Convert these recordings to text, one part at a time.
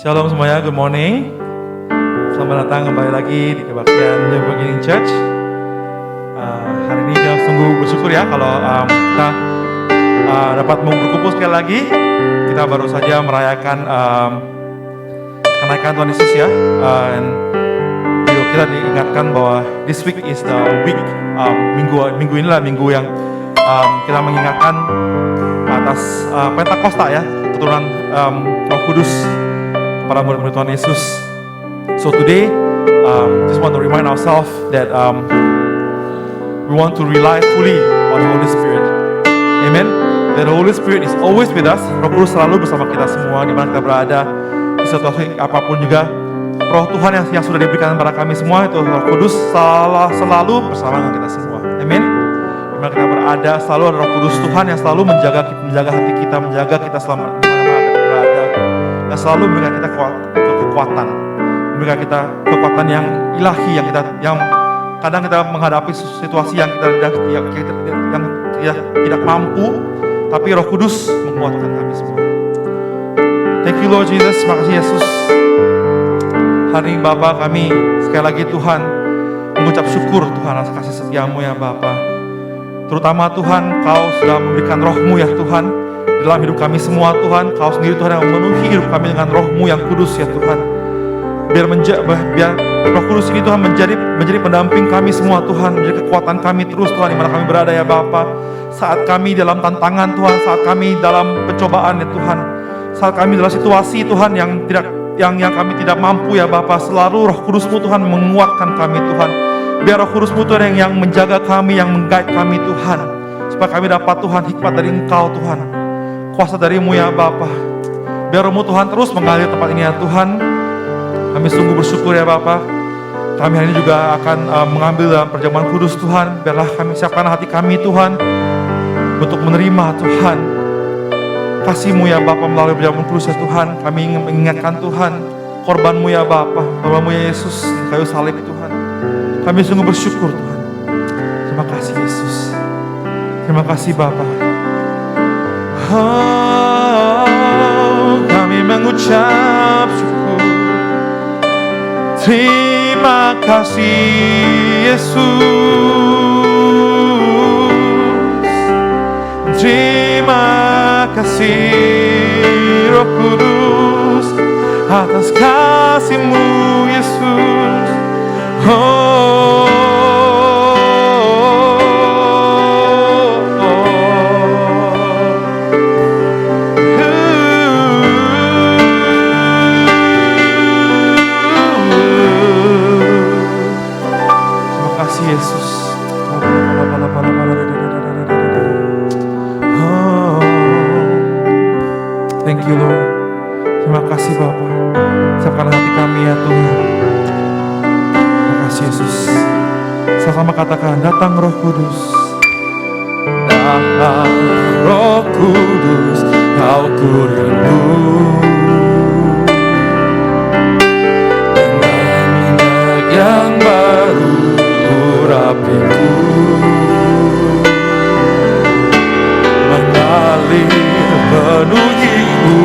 Shalom semuanya, good morning. Selamat datang kembali lagi di kebaktian New Beginning Church. Hari ini kita sungguh bersyukur ya kalau kita dapat berkumpul sekali lagi. Kita baru saja merayakan kenaikan Tuhan Yesus ya. Dan kita diingatkan bahwa this week is the week, minggu inilah minggu yang kita mengingatkan atas Pentakosta ya, keturunan Roh Kudus para murid-murid Tuhan Yesus. So today, just want to remind ourselves that we want to rely fully on the Holy Spirit. Amen. That the Holy Spirit is always with us. Roh Kudus selalu bersama kita semua di mana kita berada, di situasi apapun juga. Roh Tuhan yang sudah diberikan kepada kami semua itu Roh Kudus selalu bersama dengan kita semua. Amen. Di mana kita berada selalu ada Roh Kudus Tuhan yang selalu menjaga hati kita, menjaga kita selama dan selalu memberikan kita kekuatan, memberikan kita kekuatan yang ilahi yang kadang kita menghadapi situasi yang kita tidak mampu, tapi Roh Kudus menguatkan kami semua. Thank you Lord Jesus, terima kasih Yesus. Hari ini Bapa, kami sekali lagi Tuhan mengucap syukur Tuhan atas kasih setiamu ya Bapa. Terutama Tuhan, Kau sudah memberikan Roh-Mu ya Tuhan dalam hidup kami semua Tuhan. Kau sendiri Tuhan yang memenuhi hidup kami dengan Roh-Mu yang kudus ya Tuhan. Biar Roh Kudus ini Tuhan menjadi pendamping kami semua Tuhan, menjadi kekuatan kami terus Tuhan di mana kami berada ya Bapa. Saat kami dalam tantangan Tuhan, saat kami dalam pencobaan ya Tuhan, saat kami dalam situasi Tuhan yang kami tidak mampu ya Bapa, selalu Roh Kudus-Mu Tuhan menguatkan kami Tuhan. Biar Roh Kudus-Mu Tuhan yang menjaga kami, yang meng-guide kami Tuhan, supaya kami dapat Tuhan hikmat dari Engkau Tuhan, kuasa dari-Mu ya Bapa. Biar Roh-Mu Tuhan terus mengalir tempat ini ya Tuhan. Kami sungguh bersyukur ya Bapa. Kami hari ini juga akan mengambil dalam perjamuan kudus Tuhan. Biarlah kami siapkan hati kami Tuhan untuk menerima Tuhan kasih-Mu ya Bapa melalui perjamuan kudus ya Tuhan. Kami ingin mengingatkan Tuhan korban-Mu ya Bapa, korban-Mu ya Yesus di kayu salib Tuhan. Kami sungguh bersyukur Tuhan. Terima kasih Yesus. Terima kasih Bapa. Kami mengucap syukur. Terima kasih Yesus. Terima kasih Roh Kudus atas kasih-Mu Yesus. Yesus. Thank you Lord. Terima kasih Bapa. Siapkan hati kami ya Tuhan. Terima kasih Yesus. Sama-sama katakan, datang Roh Kudus. Datang Roh Kudus, Kau ku rindu. Dengan minyak yang baru urapiku, mengalir penuhiku,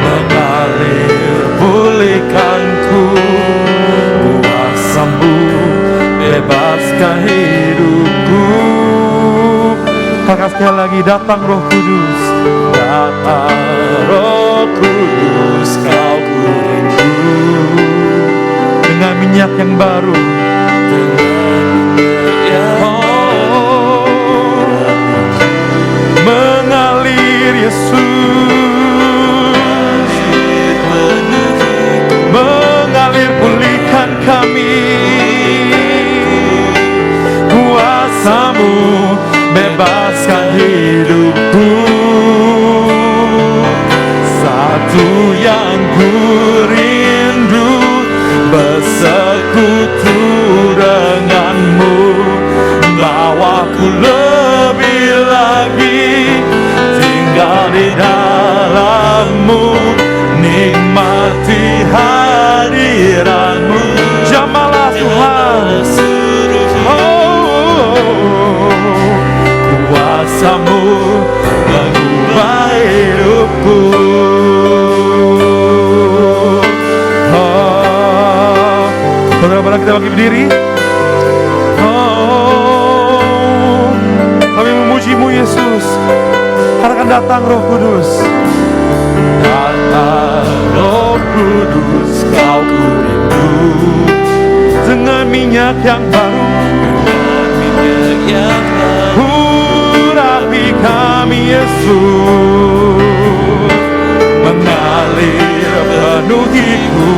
mengalir pulihkanku. Kuasa-Mu bebaskan hidupku. Katakan sekali lagi, datang Roh Kudus. Datang Roh Kudus, Kau ku rindu. Dengan minyak yang baru, mengalir Yesus, mengalir pulihkan kami. Kuasa-Mu bebaskan hidupku. Satu yang ku rindu, bersekutu dengan-Mu. Bawaku lebih lagi tinggal di dalam-Mu, nikmati hadirat-Mu. Jamalah Tuhan. Kuasa-Mu mengubah hidupku. bagi berdiri. Oh, kami memuji-Mu Yesus. Katakan datang Roh Kudus. Datang Roh Kudus, Kau ku rindu. Dengan minyak yang baru, urapi kami Yesus. Mengalir penuhiku.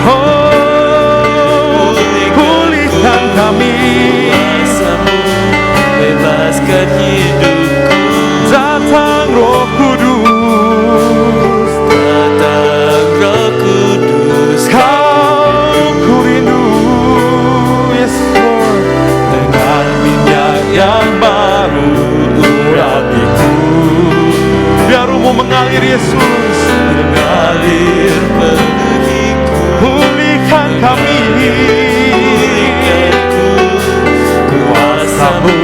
Oh, pulihkan kami. Bebaskan hidupku. Datang Roh Kudus. Datang Roh Kudus, Kau ku rindu. Yes Lord. Dengan minyak yang baru, urapiku. Biar Roh-Mu mengalir Yesus. Mengalir penuhiku. Pulihkan kami. Pulihkanku. Kuasa-Mu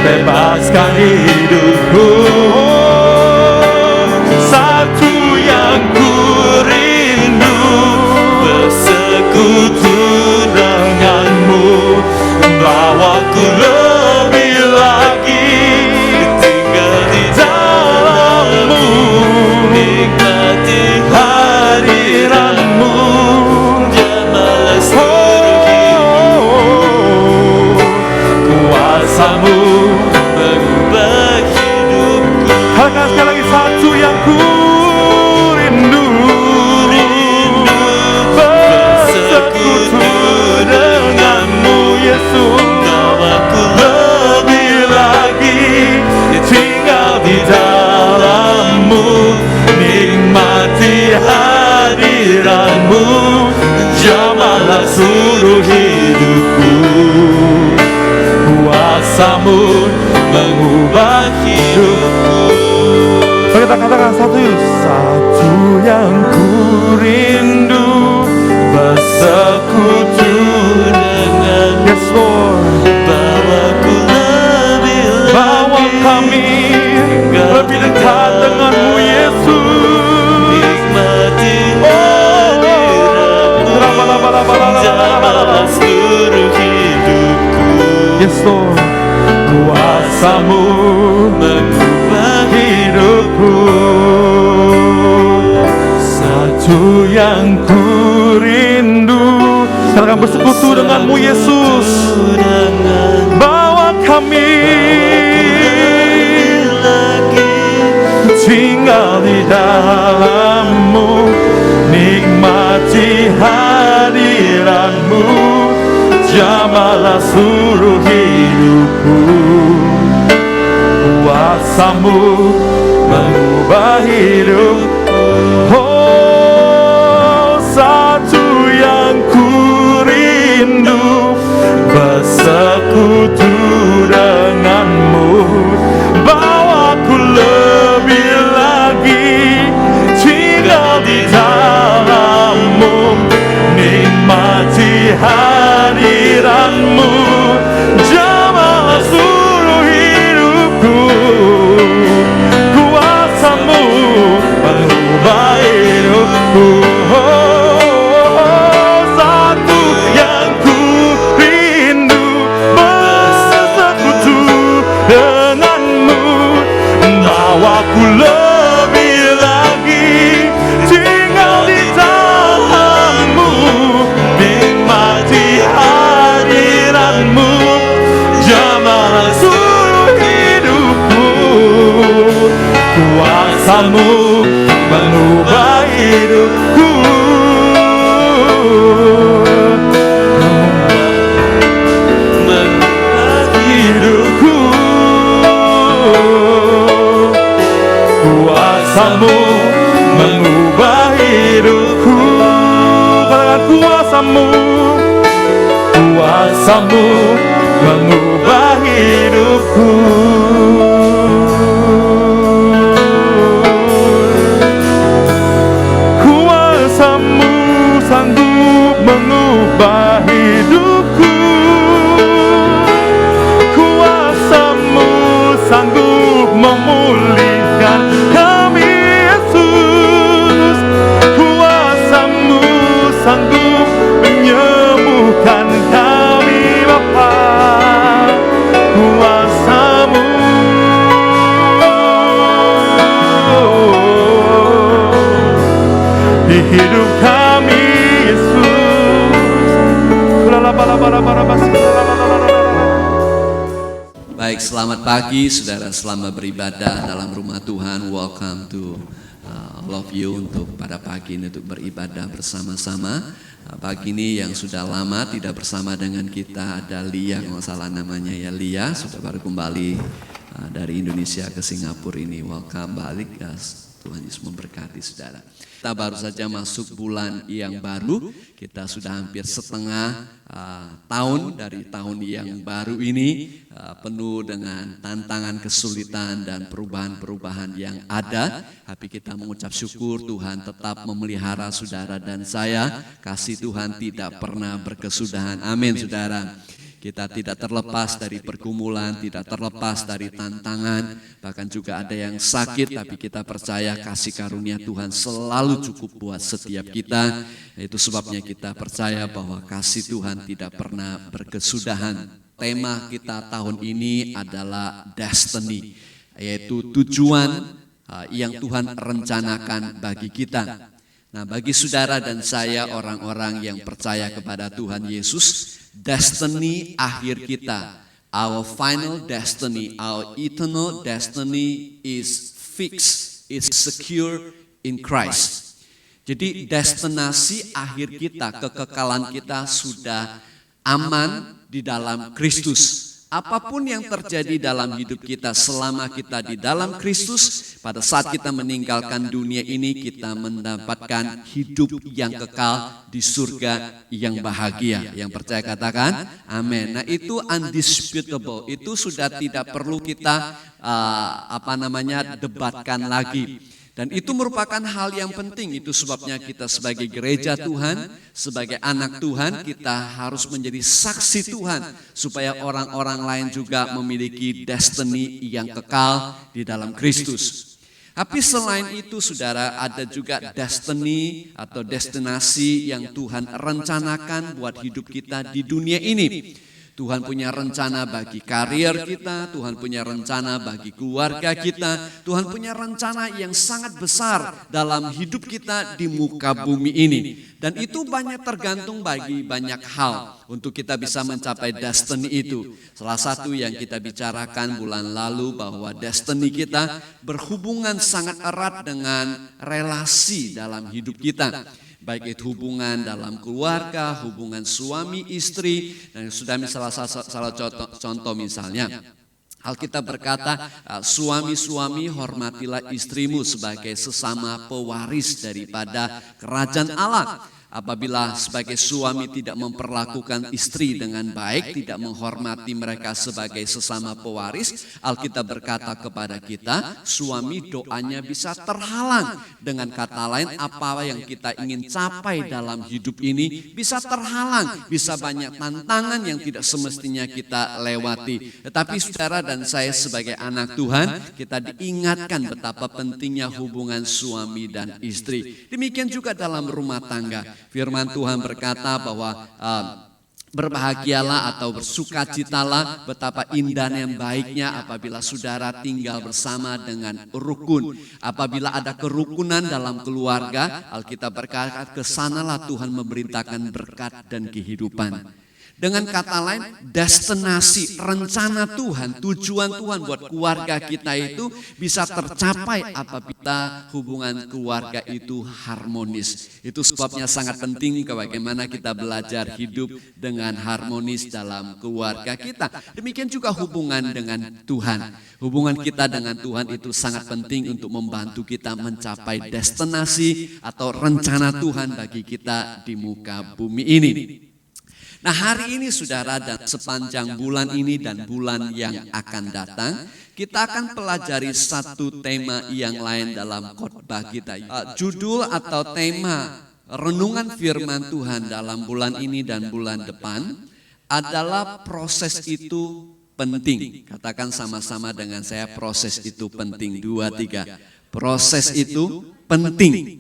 bebaskan hidupku. Satu yang ku rindu, bersekutu denganmu. Bawaku lebih lagi tinggal di dalam-Mu. Nikmati hadirat-Mu. Jamalah seluruh hidup. Kuasa-Mu mengubah hidupku. Katakan sekali lagi, satu yang ku rindu, bersekutu denganmu Yesus. Bawaku lebih lagi tinggal di dalam-Mu. Nikmati hadirat-Mu. Jamahlah seluruh hidupku. Kuasa-Mu mengubah hidupku. Kita katakan satu yang ku rindu, bersekutu dengan Yes Lord. Bawaku lebih lagi, bawa kami lebih dekat dengan-Mu Yesus. Nikmati hadirat-Mu. Jamalah seluruh hidupku. Yes Lord. Kuasa-Mu mengubah hidupku. Satu yang ku rindu. Katakan bersekutu dengan-Mu Yesus. Bawa kami tinggal di dalam-Mu. Nikmati hadirat-Mu. Jamahlah seluruh hidupku. Kuasa-Mu mengubah hidupku. Oh, satu yang ku rindu, bersekutu dengan-Mu. Bawaku lebih lagi tinggal di dalam-Mu. Nikmati hadirat-Mu. Jamahlah seluruh hidupku. Kuasa-Mu mengubah hidupku. Satu yang ku rindu, bersekutu dengan-Mu. Bawaku lebih lagi tinggal di dalam-Mu. Nikmati hadirat-Mu. Jamahlah seluruh hidupku. Kuasa-Mu mengubah hidupku. Mengubah hidupku. Kuasa-Mu mengubah hidupku. Katakan kuasa-Mu. Kuasa-Mu mengubah hidupku. Kuasa-Mu sanggup mengubah hidupku. Kuasa-Mu sanggup memulihkan kami Yesus. Kuasa-Mu sanggup menyembuhkan hidup kami Yesus. Baik, selamat pagi saudara, selamat beribadah dalam rumah Tuhan. Welcome to all of you untuk pada pagi ini untuk beribadah bersama-sama. Pagi ini yang sudah lama tidak bersama dengan kita ada Lia, kalau salah namanya ya, Lia sudah baru kembali dari Indonesia ke Singapura ini. Welcome balik, guys. Tuhan Yesus memberkati saudara. Kita baru saja masuk bulan yang baru, kita sudah hampir setengah tahun dari tahun yang baru ini, penuh dengan tantangan, kesulitan dan perubahan-perubahan yang ada. Tapi kita mengucap syukur Tuhan tetap memelihara saudara dan saya, kasih Tuhan tidak pernah berkesudahan. Amin saudara. Kita tidak terlepas dari pergumulan, tidak terlepas dari tantangan, bahkan juga ada yang sakit, tapi kita percaya kasih karunia Tuhan selalu cukup buat setiap kita. Itu sebabnya kita percaya bahwa kasih Tuhan tidak pernah berkesudahan. Tema kita tahun ini adalah destiny, yaitu tujuan yang Tuhan rencanakan bagi kita. Nah, bagi saudara dan saya, orang-orang yang percaya kepada Tuhan Yesus, destiny akhir kita, our final destiny, our eternal destiny is fixed, is secure in Christ. Jadi destinasi akhir kita, kekekalan kita sudah aman di dalam Kristus. Apapun yang terjadi dalam hidup kita selama kita di dalam Kristus, pada saat kita meninggalkan dunia ini kita mendapatkan hidup yang kekal di surga yang bahagia. Yang percaya katakan amin. Nah, itu undisputable, itu sudah tidak perlu kita debatkan lagi. Dan itu merupakan hal yang penting, itu sebabnya kita sebagai gereja Tuhan, sebagai anak Tuhan, kita harus menjadi saksi Tuhan, supaya orang-orang lain juga memiliki destiny yang kekal di dalam Kristus. Tapi selain itu saudara, ada juga destiny atau destinasi yang Tuhan rencanakan buat hidup kita di dunia ini. Tuhan punya rencana bagi karier kita, Tuhan punya rencana bagi keluarga kita, Tuhan punya rencana yang sangat besar dalam hidup kita di muka bumi ini. Dan itu banyak tergantung bagi banyak hal untuk kita bisa mencapai destiny itu. Salah satu yang kita bicarakan bulan lalu bahwa destiny kita berhubungan sangat erat dengan relasi dalam hidup kita. Baik itu hubungan dalam keluarga, hubungan suami istri, dan sudah salah contoh misalnya Alkitab berkata, suami-suami hormatilah istrimu sebagai sesama pewaris daripada kerajaan Allah. Apabila sebagai suami tidak memperlakukan istri dengan baik, tidak menghormati mereka sebagai sesama pewaris, Alkitab berkata kepada kita, suami doanya bisa terhalang. Dengan kata lain, apa yang kita ingin capai dalam hidup ini bisa terhalang, bisa banyak tantangan yang tidak semestinya kita lewati. Tetapi saudara dan saya sebagai anak Tuhan, kita diingatkan betapa pentingnya hubungan suami dan istri. Demikian juga dalam rumah tangga. Firman Tuhan berkata bahwa berbahagialah atau bersukacitalah, betapa indahnya yang baiknya apabila saudara tinggal bersama dengan rukun. Apabila ada kerukunan dalam keluarga, Alkitab berkata kesanalah Tuhan memerintahkan berkat dan kehidupan. Dengan kata lain, destinasi, rencana Tuhan, tujuan Tuhan buat keluarga kita itu bisa tercapai apabila hubungan keluarga itu harmonis. Itu sebabnya sangat penting bagaimana kita belajar hidup dengan harmonis dalam keluarga kita. Demikian juga hubungan dengan Tuhan. Hubungan kita dengan Tuhan itu sangat penting untuk membantu kita mencapai destinasi atau rencana Tuhan bagi kita di muka bumi ini. Nah, hari ini saudara dan sepanjang bulan ini dan bulan yang akan datang, kita akan pelajari satu tema yang lain dalam khotbah kita. Judul atau tema renungan firman Tuhan dalam bulan ini dan bulan depan adalah proses itu penting. Katakan sama-sama dengan saya, proses itu penting. 2, 3. Proses itu penting.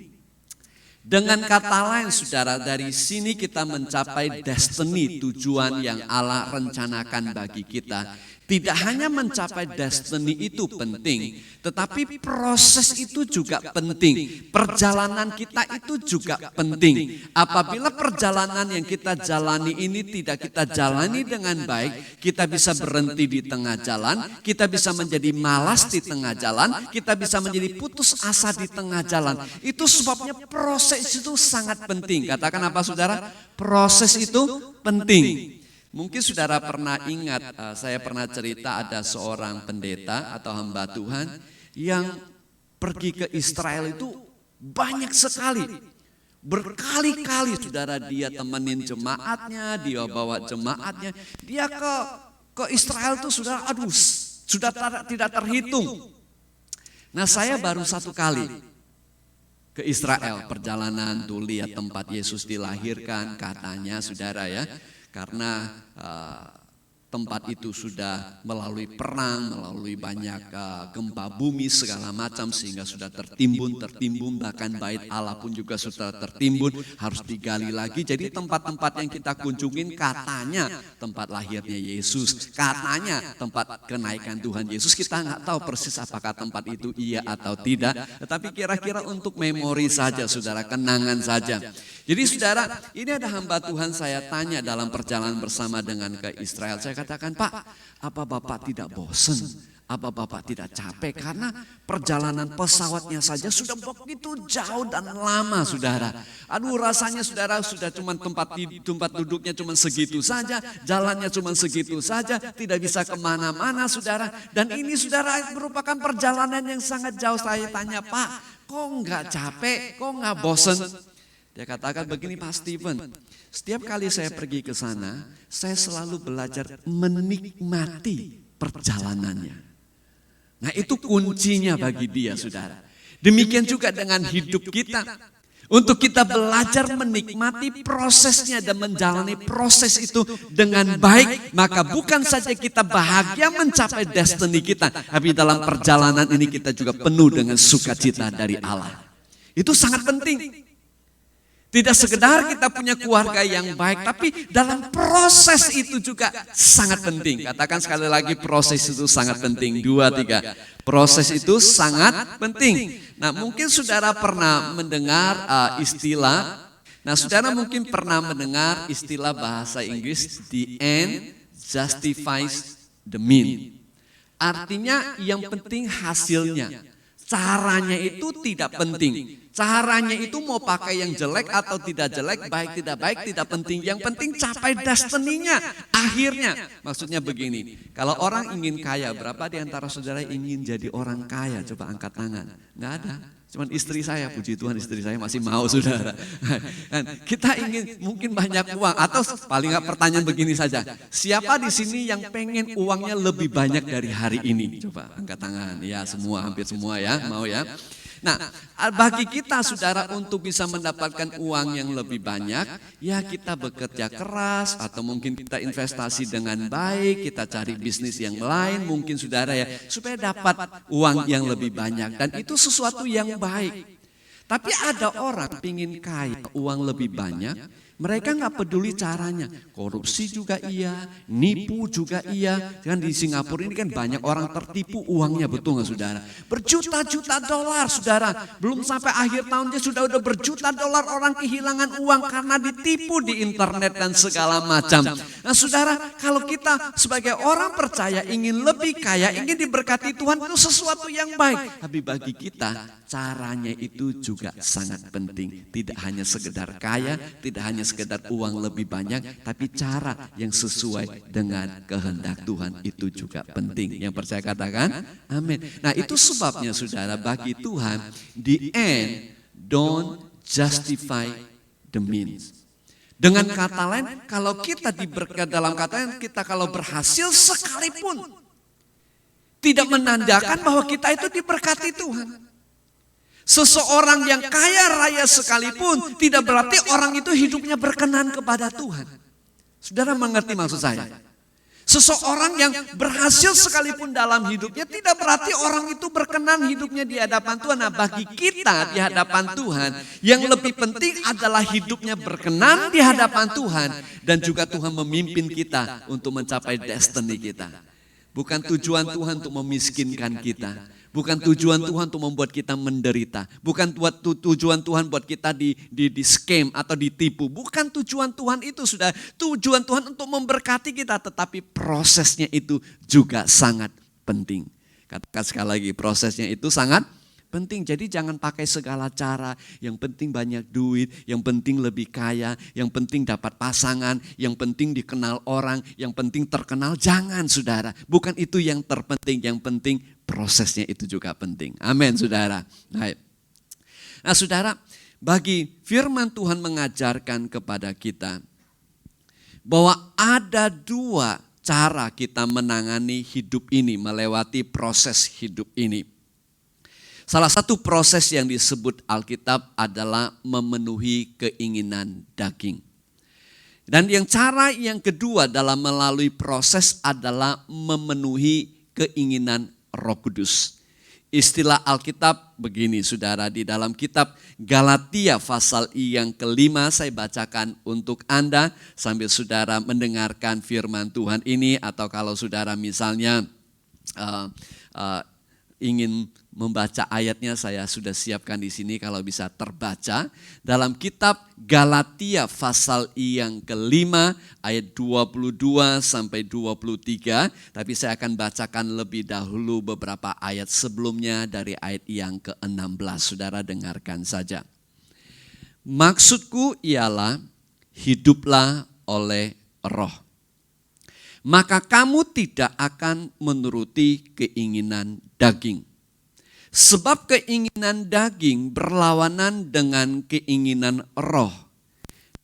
Dengan kata lain saudara, dari sini kita mencapai destiny, tujuan yang Allah rencanakan bagi kita. Tidak hanya mencapai destiny itu penting, tetapi proses itu juga penting. Perjalanan kita itu juga penting. Apabila perjalanan yang kita jalani ini tidak kita jalani dengan baik, kita bisa berhenti di tengah jalan, kita bisa menjadi malas di tengah jalan, kita bisa menjadi putus asa di tengah jalan. Itu sebabnya proses itu sangat penting. Katakan apa saudara? Proses itu penting. Mungkin saudara pernah ingat, saya pernah cerita ada seorang pendeta atau hamba Tuhan yang pergi ke Israel itu banyak sekali. Berkali-kali saudara dia temenin jemaatnya, dia bawa jemaatnya. Dia ke Israel itu sudah tidak terhitung. Nah saya baru satu kali ke Israel, perjalanan tuh lihat tempat Yesus dilahirkan katanya saudara ya. Karena tempat itu sudah melalui perang, melalui banyak gempa bumi segala macam sehingga sudah tertimbun, bahkan bait Allah pun juga sudah tertimbun, harus digali lagi. Jadi tempat-tempat yang kita kunjungin katanya tempat lahirnya Yesus, katanya tempat kenaikan Tuhan Yesus. Kita nggak tahu persis apakah tempat itu iya atau tidak, tetapi kira-kira untuk memori saja saudara, kenangan saja. Jadi saudara, ini ada hamba Tuhan saya tanya dalam perjalanan bersama dengan ke Israel. Saya katakan, Pak, apa Bapak tidak bosan? Apa Bapak tidak capek? Karena perjalanan pesawatnya saja sudah begitu jauh dan lama saudara. Aduh rasanya saudara sudah cuma tempat duduknya cuma segitu saja. Jalannya cuma segitu saja. Tidak bisa kemana-mana saudara. Dan ini saudara merupakan perjalanan yang sangat jauh. Saya tanya, Pak, kok nggak capek? Kok nggak bosan? Dia katakan begini, Pak Stephen, setiap kali saya pergi ke sana, saya selalu belajar menikmati perjalanannya. Nah itu kuncinya bagi dia saudara. Demikian juga dengan hidup kita. Untuk kita belajar menikmati prosesnya dan menjalani proses itu dengan baik, maka bukan saja kita bahagia mencapai destiny kita, tapi dalam perjalanan ini kita juga penuh dengan sukacita dari Allah. Itu sangat penting. Tidak sekedar kita punya keluarga yang baik, tapi dalam proses itu juga sangat penting. Katakan sekali lagi, proses itu sangat penting. 2, 3. Proses itu sangat penting. Nah mungkin saudara pernah mendengar istilah, saudara mungkin pernah mendengar istilah bahasa Inggris, the end justifies the mean. Artinya yang penting hasilnya. Caranya itu tidak penting. Caranya itu mau pakai yang jelek atau tidak jelek, baik tidak penting. Yang penting capai destiny-nya, akhirnya. Maksudnya begini, kalau orang ingin kaya, berapa di antara saudara ingin jadi orang kaya? Coba angkat tangan. Nggak ada. Cuman istri saya, puji Tuhan istri saya masih mau saudara. Dan kita ingin mungkin banyak uang, atau paling nggak pertanyaan begini saja. Siapa di sini yang pengen uangnya lebih banyak dari hari ini? Coba angkat tangan. Ya semua, hampir semua ya, mau ya. Nah, bagi kita saudara untuk bisa mendapatkan uang yang lebih banyak, ya kita bekerja keras atau mungkin kita investasi dengan baik, kita cari bisnis yang lain mungkin saudara ya, supaya dapat uang yang lebih banyak, dan itu sesuatu yang baik. Tapi ada orang pingin kaya, uang lebih banyak, mereka nggak peduli caranya, korupsi juga iya, nipu juga iya. Kan di Singapura ini kan banyak orang tertipu uangnya, betul nggak saudara? Berjuta-juta dolar saudara, belum sampai akhir tahun dia sudah berjuta dolar orang kehilangan uang karena ditipu di internet dan segala macam. Nah saudara, kalau kita sebagai orang percaya ingin lebih kaya, ingin diberkati Tuhan, itu sesuatu yang baik. Tapi bagi kita caranya itu juga sangat penting. Tidak hanya sekedar kaya, tidak hanya sekedar uang lebih banyak, tapi cara yang sesuai dengan kehendak Tuhan itu juga penting. Yang percaya katakan amin. Nah itu sebabnya saudara, bagi Tuhan the end don't justify the means. Dengan kata lain, kalau kita diberkati, dalam kata lain kita kalau berhasil sekalipun, tidak menandakan bahwa kita itu diberkati Tuhan. Seseorang yang kaya raya sekalipun tidak berarti orang itu hidupnya berkenan kepada Tuhan. Saudara mengerti maksud saya? Seseorang yang berhasil sekalipun dalam hidupnya tidak berarti orang itu berkenan hidupnya di hadapan Tuhan. Nah bagi kita di hadapan Tuhan, yang lebih penting adalah hidupnya berkenan di hadapan Tuhan. Dan juga Tuhan memimpin kita untuk mencapai destiny kita. Bukan tujuan Tuhan untuk memiskinkan kita. Bukan tujuan Tuhan untuk membuat kita menderita. Bukan tujuan Tuhan buat kita di scam atau ditipu. Bukan tujuan Tuhan itu, sudah. Tujuan Tuhan untuk memberkati kita. Tetapi prosesnya itu juga sangat penting. Katakan sekali lagi, prosesnya itu sangat penting. Jadi jangan pakai segala cara. Yang penting banyak duit, yang penting lebih kaya, yang penting dapat pasangan, yang penting dikenal orang, yang penting terkenal. Jangan, saudara. Bukan itu yang terpenting. Yang penting prosesnya itu juga penting. Amin, saudara. Nah, saudara, bagi firman Tuhan mengajarkan kepada kita bahwa ada dua cara kita menangani hidup ini, melewati proses hidup ini. Salah satu proses yang disebut Alkitab adalah memenuhi keinginan daging. Dan cara yang kedua dalam melalui proses adalah memenuhi keinginan Roh Kudus. Istilah Alkitab begini, saudara, di dalam kitab Galatia pasal yang kelima, saya bacakan untuk Anda sambil saudara mendengarkan firman Tuhan ini, atau kalau saudara misalnya ingin membaca ayatnya, saya sudah siapkan di sini kalau bisa terbaca. Dalam kitab Galatia pasal yang kelima ayat 22 sampai 23. Tapi saya akan bacakan lebih dahulu beberapa ayat sebelumnya dari ayat yang ke-16. Saudara dengarkan saja. Maksudku ialah hiduplah oleh roh. Maka kamu tidak akan menuruti keinginan daging. Sebab keinginan daging berlawanan dengan keinginan roh.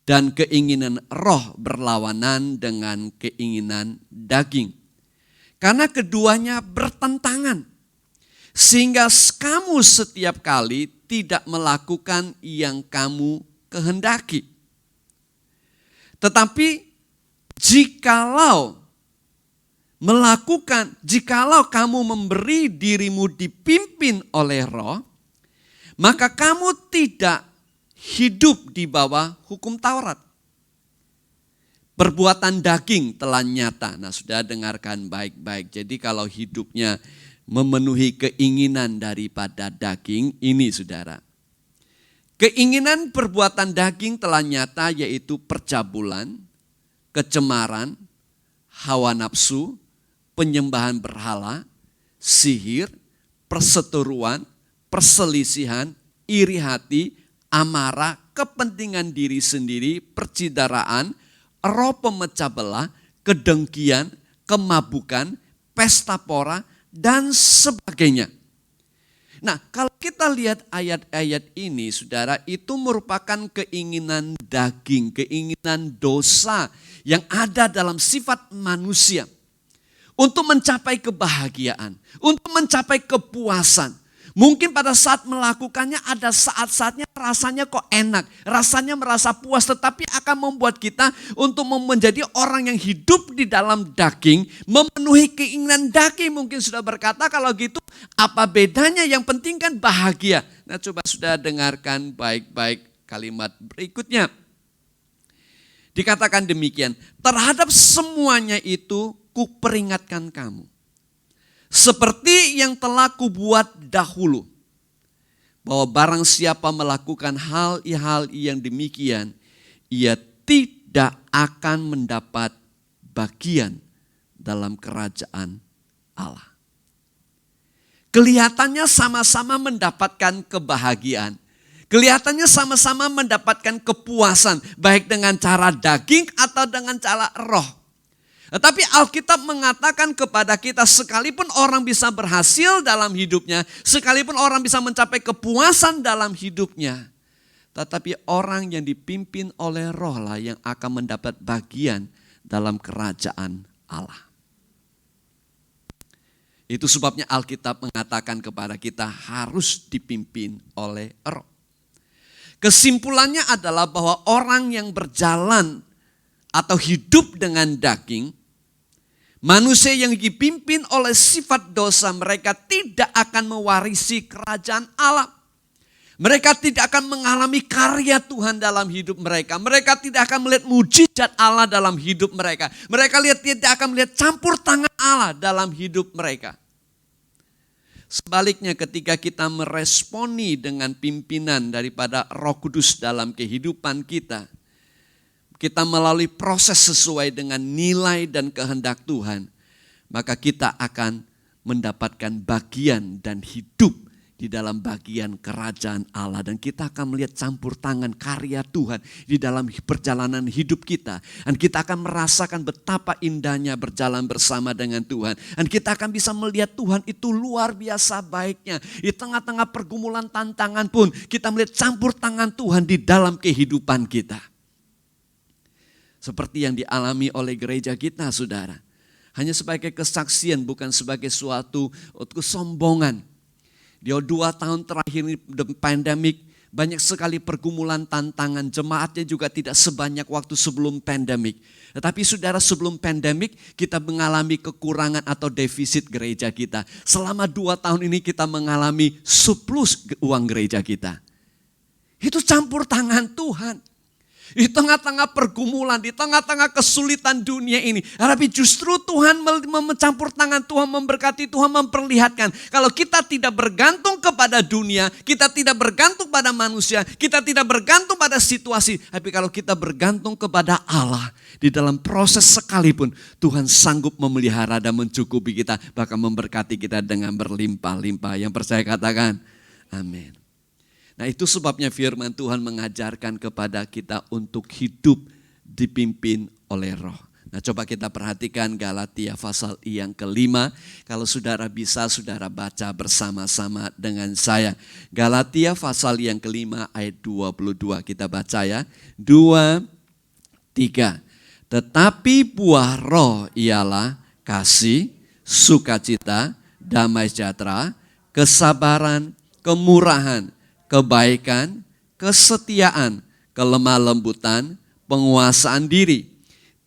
Dan keinginan roh berlawanan dengan keinginan daging. Karena keduanya bertentangan. Sehingga kamu setiap kali tidak melakukan yang kamu kehendaki. Tetapi jikalau kamu memberi dirimu dipimpin oleh roh, maka kamu tidak hidup di bawah hukum Taurat. Perbuatan daging telah nyata. Nah, sudah dengarkan baik-baik. Jadi kalau hidupnya memenuhi keinginan daripada daging, ini saudara. Keinginan perbuatan daging telah nyata, yaitu percabulan, kecemaran, hawa nafsu, penyembahan berhala, sihir, perseteruan, perselisihan, iri hati, amarah, kepentingan diri sendiri, percidaraan, roh pemecah belah, kedengkian, kemabukan, pesta pora, dan sebagainya. Nah, kalau kita lihat ayat-ayat ini, saudara, itu merupakan keinginan daging, keinginan dosa yang ada dalam sifat manusia. Untuk mencapai kebahagiaan, untuk mencapai kepuasan. Mungkin pada saat melakukannya ada saat-saatnya rasanya kok enak, rasanya merasa puas, tetapi akan membuat kita untuk menjadi orang yang hidup di dalam daging, memenuhi keinginan daging. Mungkin sudah berkata, kalau gitu apa bedanya, yang penting kan bahagia. Nah, coba sudah dengarkan baik-baik kalimat berikutnya. Dikatakan demikian, terhadap semuanya itu kuperingatkan kamu. Seperti yang telah kubuat dahulu. Bahwa barang siapa melakukan hal-hal yang demikian, ia tidak akan mendapat bagian dalam kerajaan Allah. Kelihatannya sama-sama mendapatkan kebahagiaan. Kelihatannya sama-sama mendapatkan kepuasan. Baik dengan cara daging atau dengan cara roh. Tetapi Alkitab mengatakan kepada kita, sekalipun orang bisa berhasil dalam hidupnya, sekalipun orang bisa mencapai kepuasan dalam hidupnya, tetapi orang yang dipimpin oleh roh lah yang akan mendapat bagian dalam kerajaan Allah. Itu sebabnya Alkitab mengatakan kepada kita harus dipimpin oleh roh. Kesimpulannya adalah bahwa orang yang berjalan atau hidup dengan daging, manusia yang dipimpin oleh sifat dosa, mereka tidak akan mewarisi kerajaan Allah. Mereka tidak akan mengalami karya Tuhan dalam hidup mereka. Mereka tidak akan melihat mujizat Allah dalam hidup mereka. Mereka tidak akan melihat campur tangan Allah dalam hidup mereka. Sebaliknya ketika kita meresponi dengan pimpinan daripada Roh Kudus dalam kehidupan kita, kita melalui proses sesuai dengan nilai dan kehendak Tuhan, maka kita akan mendapatkan bagian dan hidup di dalam bagian kerajaan Allah. Dan kita akan melihat campur tangan karya Tuhan di dalam perjalanan hidup kita. Dan kita akan merasakan betapa indahnya berjalan bersama dengan Tuhan. Dan kita akan bisa melihat Tuhan itu luar biasa baiknya. Di tengah-tengah pergumulan tantangan pun kita melihat campur tangan Tuhan di dalam kehidupan kita. Seperti yang dialami oleh gereja kita, saudara. Hanya sebagai kesaksian, bukan sebagai suatu kesombongan. Di 2 tahun terakhir ini pandemik, banyak sekali pergumulan tantangan. Jemaatnya juga tidak sebanyak waktu sebelum pandemik. Tetapi saudara, sebelum pandemik kita mengalami kekurangan atau defisit gereja kita. Selama 2 tahun ini kita mengalami surplus uang gereja kita. Itu campur tangan Tuhan. Di tengah-tengah pergumulan, di tengah-tengah kesulitan dunia ini. Tapi justru Tuhan mencampur tangan, Tuhan memberkati, Tuhan memperlihatkan. Kalau kita tidak bergantung kepada dunia, kita tidak bergantung pada manusia, kita tidak bergantung pada situasi. Tapi kalau kita bergantung kepada Allah, di dalam proses sekalipun Tuhan sanggup memelihara dan mencukupi kita. Bahkan memberkati kita dengan berlimpah-limpah. Yang percaya katakan, amin. Nah, itu sebabnya firman Tuhan mengajarkan kepada kita untuk hidup dipimpin oleh Roh. Nah, coba kita perhatikan Galatia pasal yang kelima. Kalau saudara bisa, saudara baca bersama-sama dengan saya. Galatia pasal yang kelima ayat 22. Kita baca ya. 2, 3. Tetapi buah Roh ialah kasih, sukacita, damai sejahtera, kesabaran, kemurahan, kebaikan, kesetiaan, kelemah lembutan, penguasaan diri.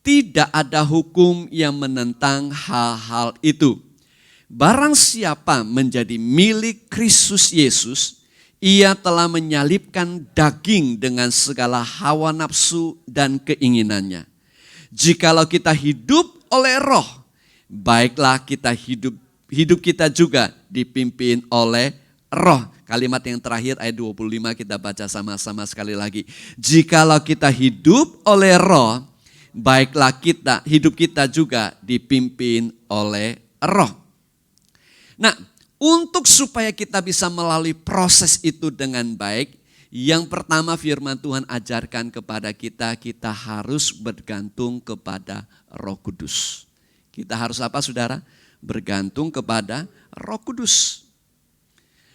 Tidak ada hukum yang menentang hal-hal itu. Barang siapa menjadi milik Kristus Yesus, ia telah menyalibkan daging dengan segala hawa nafsu dan keinginannya. Jikalau kita hidup oleh Roh, baiklah kita hidup kita juga dipimpin oleh Roh. Kalimat yang terakhir ayat 25 kita baca sama-sama sekali lagi. Jikalau kita hidup oleh Roh, baiklah hidup kita juga dipimpin oleh Roh. Nah, untuk supaya kita bisa melalui proses itu dengan baik, yang pertama firman Tuhan ajarkan kepada kita, kita harus bergantung kepada Roh Kudus. Kita harus apa, saudara? Bergantung kepada Roh Kudus.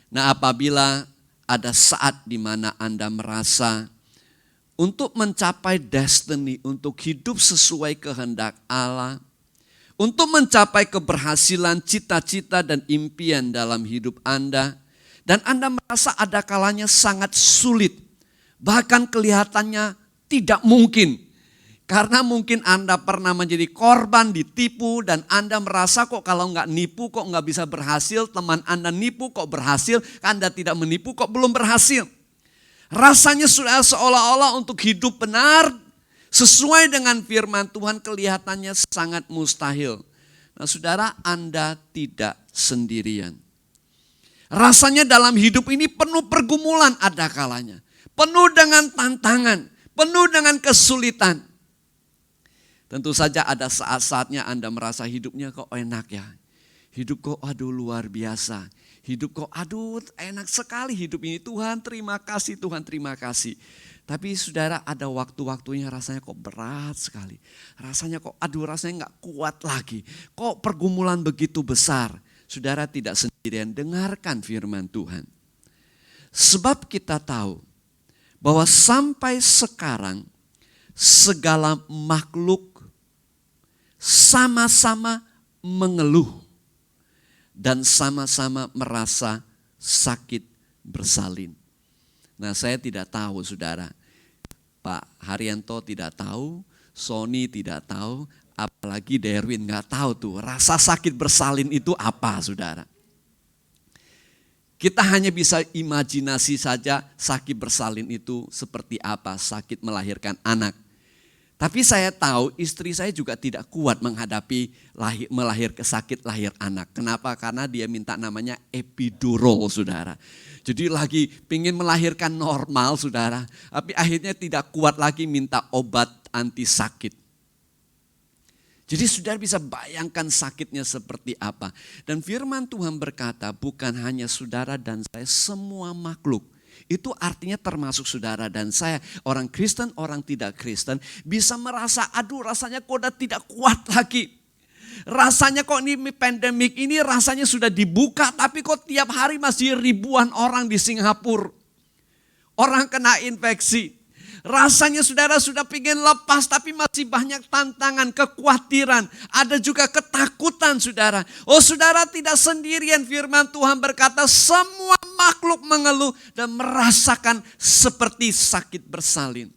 Nah, apabila ada saat di mana Anda merasa untuk mencapai destiny, untuk hidup sesuai kehendak Allah, untuk mencapai keberhasilan, cita-cita dan impian dalam hidup Anda, dan Anda merasa ada kalanya sangat sulit, bahkan kelihatannya tidak mungkin. Karena mungkin Anda pernah menjadi korban ditipu dan Anda merasa kok kalau nggak nipu kok nggak bisa berhasil. Teman Anda nipu kok berhasil, Anda tidak menipu kok belum berhasil. Rasanya sudah seolah-olah untuk hidup benar sesuai dengan firman Tuhan kelihatannya sangat mustahil. Nah, saudara, Anda tidak sendirian. Rasanya dalam hidup ini penuh pergumulan ada kalanya. Penuh dengan tantangan, penuh dengan kesulitan. Tentu saja ada saat-saatnya Anda merasa hidupnya kok enak ya. Hidup kok aduh luar biasa. Hidup kok aduh enak sekali hidup ini. Tuhan terima kasih, Tuhan terima kasih. Tapi saudara, ada waktu-waktunya rasanya kok berat sekali. Rasanya kok rasanya gak kuat lagi. Kok pergumulan begitu besar. Saudara tidak sendirian, dengarkan firman Tuhan. Sebab kita tahu bahwa sampai sekarang segala makhluk sama-sama mengeluh dan sama-sama merasa sakit bersalin. Nah, saya tidak tahu, saudara. Pak Haryanto tidak tahu, Sony tidak tahu, apalagi Derwin nggak tahu tuh rasa sakit bersalin itu apa, saudara. Kita hanya bisa imajinasi saja sakit bersalin itu seperti apa, sakit melahirkan anak. Tapi saya tahu istri saya juga tidak kuat menghadapi sakit lahir anak. Kenapa? Karena dia minta namanya epidural, saudara. Jadi lagi pingin melahirkan normal, saudara. Tapi akhirnya tidak kuat lagi minta obat anti sakit. Jadi saudara bisa bayangkan sakitnya seperti apa. Dan firman Tuhan berkata bukan hanya saudara dan saya, semua makhluk. Itu artinya termasuk saudara dan saya, orang Kristen, orang tidak Kristen, bisa merasa aduh rasanya kok udah tidak kuat lagi. Rasanya kok ini pandemik ini rasanya sudah dibuka tapi kok tiap hari masih ribuan orang di Singapura. Orang kena infeksi. Rasanya saudara sudah pengen lepas tapi masih banyak tantangan, kekhawatiran. Ada juga ketakutan saudara. Oh saudara tidak sendirian, firman Tuhan berkata semua makhluk mengeluh dan merasakan seperti sakit bersalin.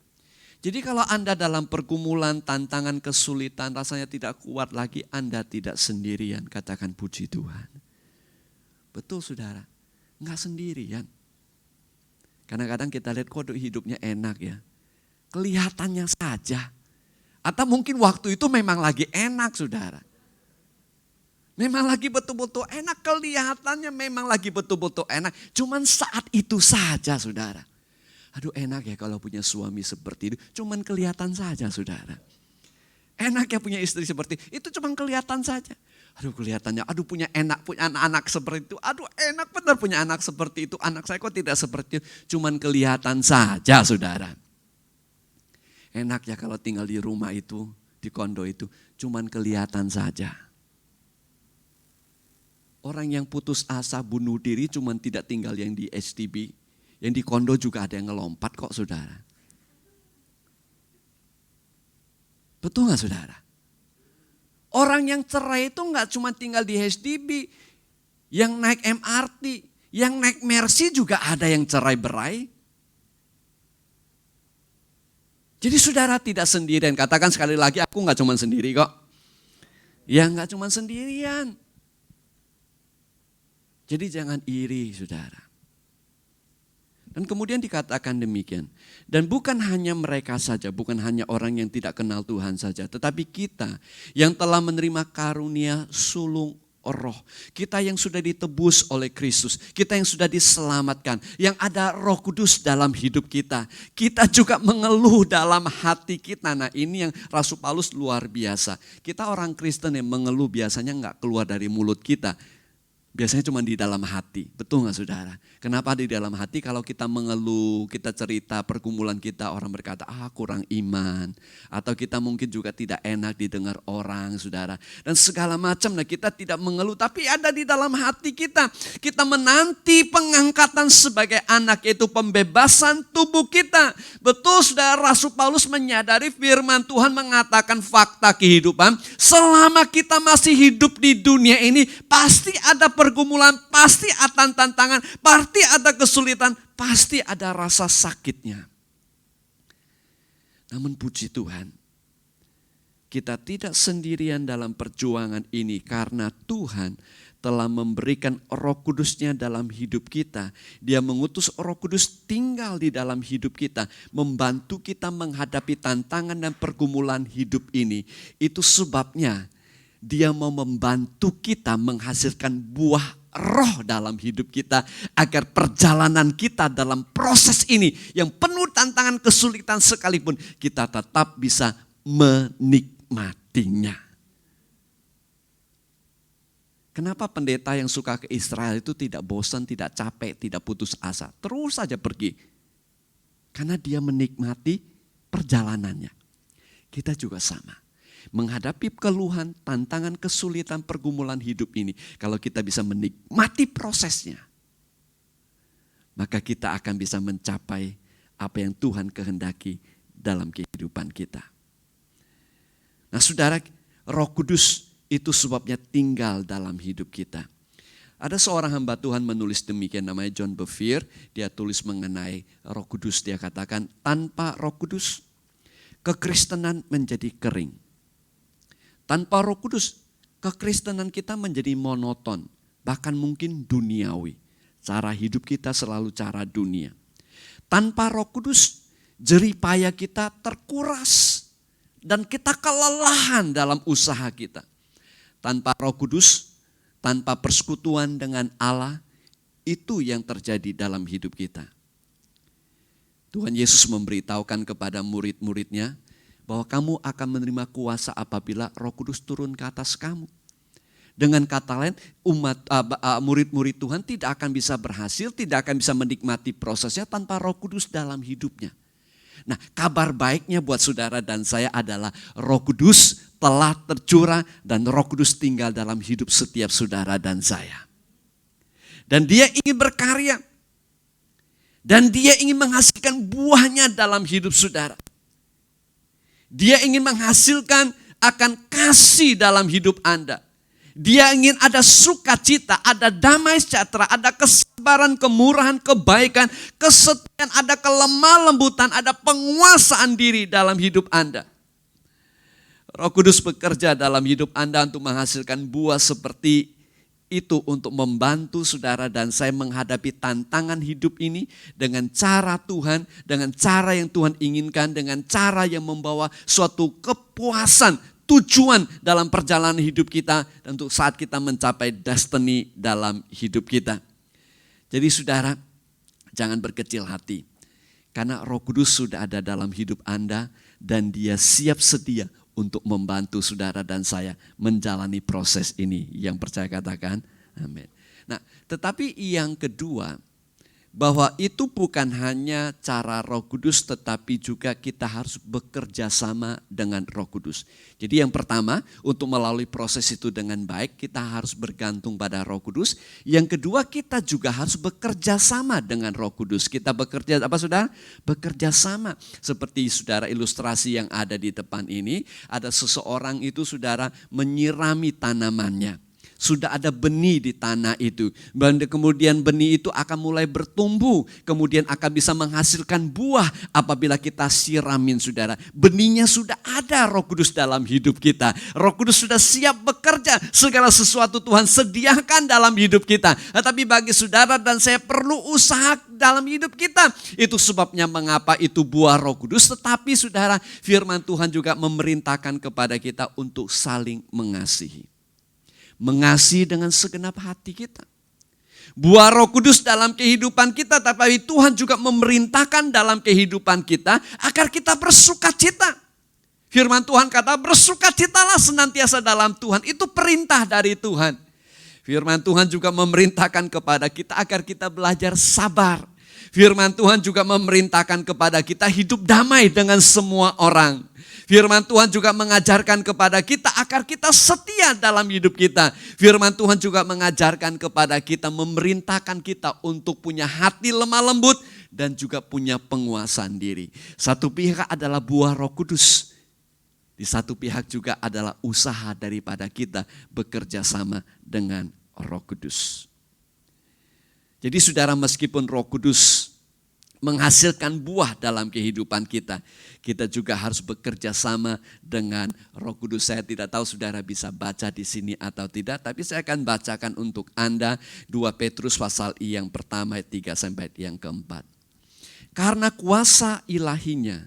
Jadi kalau Anda dalam pergumulan, tantangan, kesulitan, rasanya tidak kuat lagi, Anda tidak sendirian. Katakan puji Tuhan. Betul saudara, enggak sendirian. Kadang-kadang kita lihat kok hidupnya enak ya. Kelihatannya saja. Atau mungkin waktu itu memang lagi enak saudara. Memang lagi betul-betul enak, kelihatannya memang lagi betul-betul enak. Cuman saat itu saja saudara. Aduh enak ya kalau punya suami seperti itu, cuman kelihatan saja saudara. Enak ya punya istri seperti itu cuman kelihatan saja. Aduh kelihatannya, aduh punya anak-anak seperti itu. Aduh enak benar punya anak seperti itu. Anak saya kok tidak seperti itu, cuman kelihatan saja saudara. Enak ya kalau tinggal di rumah itu, di kondo itu, cuman kelihatan saja. Orang yang putus asa bunuh diri cuman tidak tinggal yang di STB, yang di kondo juga ada yang ngelompat kok saudara. Betul gak saudara? Orang yang cerai itu gak cuma tinggal di STB, yang naik MRT, yang naik Mercy juga ada yang cerai berai. Jadi saudara tidak sendirian, katakan sekali lagi aku gak cuma sendiri kok. Ya gak cuma sendirian. Jadi jangan iri saudara. Dan kemudian dikatakan demikian. Dan bukan hanya mereka saja, bukan hanya orang yang tidak kenal Tuhan saja. Tetapi kita yang telah menerima karunia sulung roh. Kita yang sudah ditebus oleh Kristus. Kita yang sudah diselamatkan. Yang ada Roh Kudus dalam hidup kita. Kita juga mengeluh dalam hati kita. Nah ini yang Rasul Paulus luar biasa. Kita orang Kristen yang mengeluh biasanya enggak keluar dari mulut kita. Biasanya cuma di dalam hati, betul gak saudara? Kenapa di dalam hati? Kalau kita mengeluh, kita cerita pergumulan kita, orang berkata, kurang iman. Atau kita mungkin juga tidak enak didengar orang, saudara. Dan segala macam, nah kita tidak mengeluh, tapi ada di dalam hati kita. Kita menanti pengangkatan sebagai anak, yaitu pembebasan tubuh kita. Betul saudara, Rasul Paulus menyadari firman Tuhan mengatakan fakta kehidupan. Selama kita masih hidup di dunia ini, pasti ada pergumulan, pasti ada tantangan, pasti ada kesulitan, pasti ada rasa sakitnya. Namun puji Tuhan, kita tidak sendirian dalam perjuangan ini karena Tuhan telah memberikan Roh Kudus-Nya dalam hidup kita. Dia mengutus Roh Kudus tinggal di dalam hidup kita, membantu kita menghadapi tantangan dan pergumulan hidup ini. Itu sebabnya Dia mau membantu kita menghasilkan buah roh dalam hidup kita agar perjalanan kita dalam proses ini yang penuh tantangan kesulitan sekalipun kita tetap bisa menikmatinya. Kenapa pendeta yang suka ke Israel itu tidak bosan, tidak capek, tidak putus asa? Terus saja pergi. Karena dia menikmati perjalanannya. Kita juga sama. Menghadapi keluhan, tantangan, kesulitan, pergumulan hidup ini. Kalau kita bisa menikmati prosesnya, maka kita akan bisa mencapai apa yang Tuhan kehendaki dalam kehidupan kita. Nah saudara, Roh Kudus itu sebabnya tinggal dalam hidup kita. Ada seorang hamba Tuhan menulis demikian, namanya John Bevere. Dia tulis mengenai Roh Kudus. Dia katakan, tanpa Roh Kudus, kekristenan menjadi kering. Tanpa Roh Kudus, kekristenan kita menjadi monoton, bahkan mungkin duniawi. Cara hidup kita selalu cara dunia. Tanpa Roh Kudus, jerih payah kita terkuras dan kita kelelahan dalam usaha kita. Tanpa Roh Kudus, tanpa persekutuan dengan Allah, itu yang terjadi dalam hidup kita. Tuhan Yesus memberitahukan kepada murid-muridnya bahwa kamu akan menerima kuasa apabila Roh Kudus turun ke atas kamu. Dengan kata lain, murid-murid Tuhan tidak akan bisa berhasil, tidak akan bisa menikmati prosesnya tanpa Roh Kudus dalam hidupnya. Nah, kabar baiknya buat saudara dan saya adalah Roh Kudus telah tercurah dan Roh Kudus tinggal dalam hidup setiap saudara dan saya. Dan dia ingin berkarya. Dan dia ingin menghasilkan buahnya dalam hidup saudara. Dia ingin menghasilkan akan kasih dalam hidup Anda. Dia ingin ada sukacita, ada damai sejahtera, ada kesabaran, kemurahan, kebaikan, kesetiaan, ada kelemah lembutan, ada penguasaan diri dalam hidup Anda. Roh Kudus bekerja dalam hidup Anda untuk menghasilkan buah seperti itu untuk membantu saudara dan saya menghadapi tantangan hidup ini dengan cara Tuhan, dengan cara yang Tuhan inginkan, dengan cara yang membawa suatu kepuasan, tujuan dalam perjalanan hidup kita dan untuk saat kita mencapai destiny dalam hidup kita. Jadi saudara, jangan berkecil hati. Karena Roh Kudus sudah ada dalam hidup Anda dan dia siap sedia untuk membantu saudara dan saya menjalani proses ini. Yang percaya katakan amin. Nah, tetapi yang kedua, bahwa itu bukan hanya cara Roh Kudus tetapi juga kita harus bekerja sama dengan Roh Kudus. Jadi yang pertama, untuk melalui proses itu dengan baik kita harus bergantung pada Roh Kudus. Yang kedua, kita juga harus bekerja sama dengan Roh Kudus. Kita bekerja apa saudara? Bekerja sama. Seperti saudara ilustrasi yang ada di depan ini, ada seseorang itu saudara menyirami tanamannya. Sudah ada benih di tanah itu. Dan kemudian benih itu akan mulai bertumbuh. Kemudian akan bisa menghasilkan buah apabila kita siramin saudara. Benihnya sudah ada Roh Kudus dalam hidup kita. Roh Kudus sudah siap bekerja. Segala sesuatu Tuhan sediakan dalam hidup kita. Tetapi bagi saudara dan saya perlu usaha dalam hidup kita. Itu sebabnya mengapa itu buah Roh Kudus. Tetapi saudara, firman Tuhan juga memerintahkan kepada kita untuk saling mengasihi. Mengasihi dengan segenap hati kita. Buah Roh Kudus dalam kehidupan kita, tapi Tuhan juga memerintahkan dalam kehidupan kita agar kita bersukacita. Firman Tuhan kata bersukacitalah senantiasa dalam Tuhan. Itu perintah dari Tuhan. Firman Tuhan juga memerintahkan kepada kita agar kita belajar sabar. Firman Tuhan juga memerintahkan kepada kita hidup damai dengan semua orang. Firman Tuhan juga mengajarkan kepada kita agar kita setia dalam hidup kita. Firman Tuhan juga mengajarkan kepada kita, memerintahkan kita untuk punya hati lemah lembut dan juga punya penguasaan diri. Satu pihak adalah buah Roh Kudus. Di satu pihak juga adalah usaha daripada kita bekerja sama dengan Roh Kudus. Jadi saudara, meskipun Roh Kudus menghasilkan buah dalam kehidupan kita, kita juga harus bekerja sama dengan Roh Kudus. Saya tidak tahu saudara bisa baca di sini atau tidak, tapi saya akan bacakan untuk Anda 2 Petrus pasal I yang pertama ayat 3 sampai yang keempat. Karena kuasa ilahinya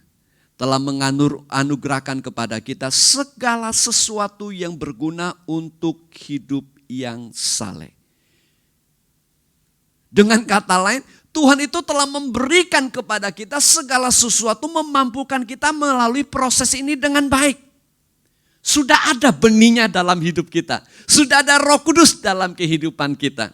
telah menganugerahkan kepada kita segala sesuatu yang berguna untuk hidup yang saleh. Dengan kata lain, Tuhan itu telah memberikan kepada kita segala sesuatu, memampukan kita melalui proses ini dengan baik. Sudah ada benihnya dalam hidup kita. Sudah ada Roh Kudus dalam kehidupan kita.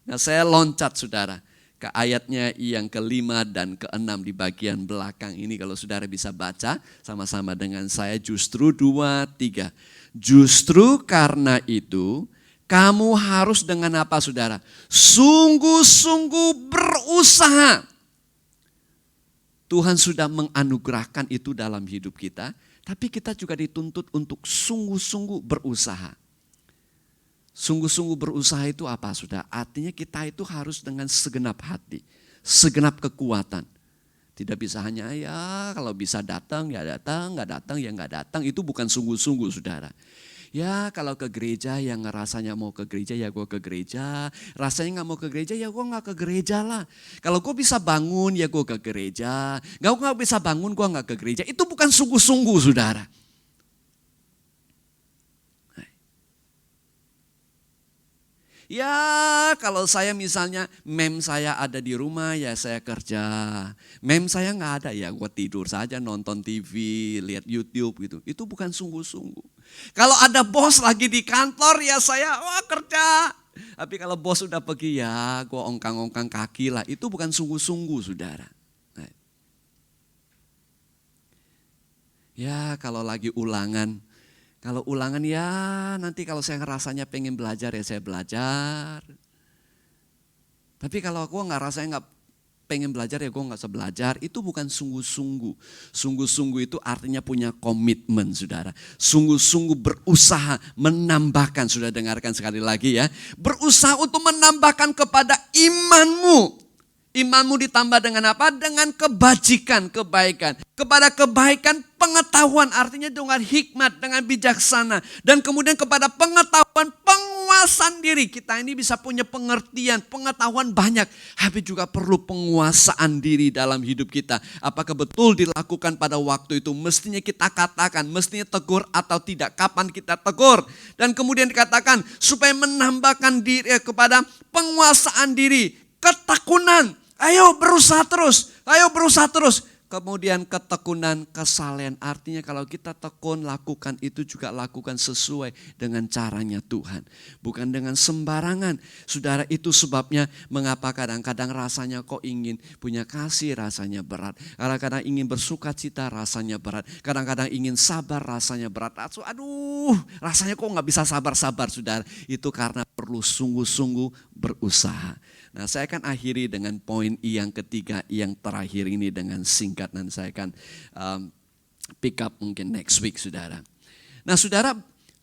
Nah, saya loncat saudara ke ayatnya yang ke-5 dan ke-6 di bagian belakang ini. Kalau saudara bisa baca sama-sama dengan saya, justru 2, 3. Justru karena itu, kamu harus dengan apa saudara? Sungguh-sungguh berusaha. Tuhan sudah menganugerahkan itu dalam hidup kita. Tapi kita juga dituntut untuk sungguh-sungguh berusaha. Sungguh-sungguh berusaha itu apa saudara? Artinya kita itu harus dengan segenap hati. Segenap kekuatan. Tidak bisa hanya ya kalau bisa datang ya datang, nggak datang ya nggak datang. Itu bukan sungguh-sungguh saudara. Ya kalau ke gereja yang rasanya mau ke gereja ya gue ke gereja. Rasanya gak mau ke gereja ya gue gak ke gereja lah. Kalau gue bisa bangun ya gue ke gereja. Gak bisa bangun gue gak ke gereja. Itu bukan sungguh-sungguh saudara. Ya kalau saya misalnya mem saya ada di rumah ya saya kerja. Mem saya gak ada ya gue tidur saja nonton TV, lihat YouTube gitu. Itu bukan sungguh-sungguh. Kalau ada bos lagi di kantor ya saya kerja. Tapi kalau bos udah pergi ya gue ongkang-ongkang kaki lah. Itu bukan sungguh-sungguh saudara. Ya kalau lagi ulangan. Kalau ulangan ya nanti kalau saya rasanya pengen belajar ya saya belajar. Tapi kalau aku rasanya nggak pengen belajar ya gue nggak usah belajar. Itu bukan sungguh-sungguh. Sungguh-sungguh itu artinya punya komitmen saudara. Sungguh-sungguh berusaha menambahkan. Sudah dengarkan sekali lagi ya. Berusaha untuk menambahkan kepada imanmu. Imanmu ditambah dengan apa? Dengan kebajikan, kebaikan. Kepada kebaikan pengetahuan artinya dengan hikmat, dengan bijaksana. Dan kemudian kepada pengetahuan penguasaan diri. Kita ini bisa punya pengertian, pengetahuan banyak. Tapi juga perlu penguasaan diri dalam hidup kita. Apakah betul dilakukan pada waktu itu? Mestinya kita katakan, mestinya tegur atau tidak. Kapan kita tegur? Dan kemudian dikatakan supaya menambahkan diri kepada penguasaan diri. Ketekunan. Ayo berusaha terus. Kemudian ketekunan, kesalehan. Artinya kalau kita tekun lakukan itu juga lakukan sesuai dengan caranya Tuhan. Bukan dengan sembarangan. Saudara itu sebabnya mengapa kadang-kadang rasanya kok ingin punya kasih rasanya berat. Kadang-kadang ingin bersuka cita rasanya berat. Kadang-kadang ingin sabar rasanya berat. Aduh rasanya kok gak bisa sabar-sabar saudara. Itu karena perlu sungguh-sungguh berusaha. Nah saya akan akhiri dengan poin yang ketiga yang terakhir ini dengan singkat dan saya akan pick up mungkin next week saudara. Nah saudara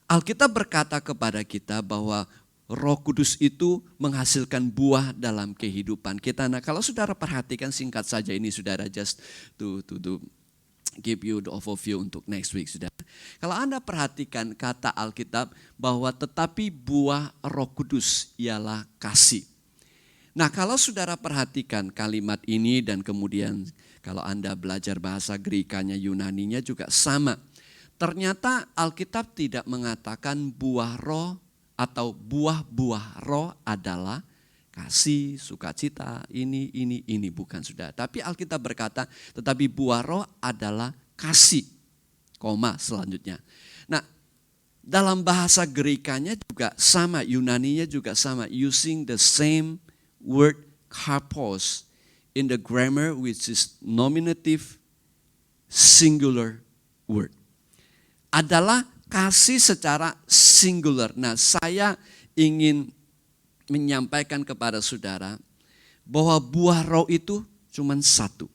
Alkitab berkata kepada kita bahwa Roh Kudus itu menghasilkan buah dalam kehidupan kita. Nah kalau saudara perhatikan singkat saja ini saudara just to give you the overview untuk next week saudara. Kalau Anda perhatikan kata Alkitab bahwa tetapi buah Roh Kudus ialah kasih. Nah kalau saudara perhatikan kalimat ini dan kemudian kalau Anda belajar bahasa Grekanya Yunaninya juga sama. Ternyata Alkitab tidak mengatakan buah roh atau buah-buah roh adalah kasih, sukacita, ini bukan saudara. Tapi Alkitab berkata tetapi buah roh adalah kasih, koma selanjutnya. Nah dalam bahasa Grekanya juga sama, Yunaninya juga sama, using the same word karpos in the grammar which is nominative singular word. Adalah kasih secara singular. Nah saya ingin menyampaikan kepada saudara bahwa buah roh itu cuma satu.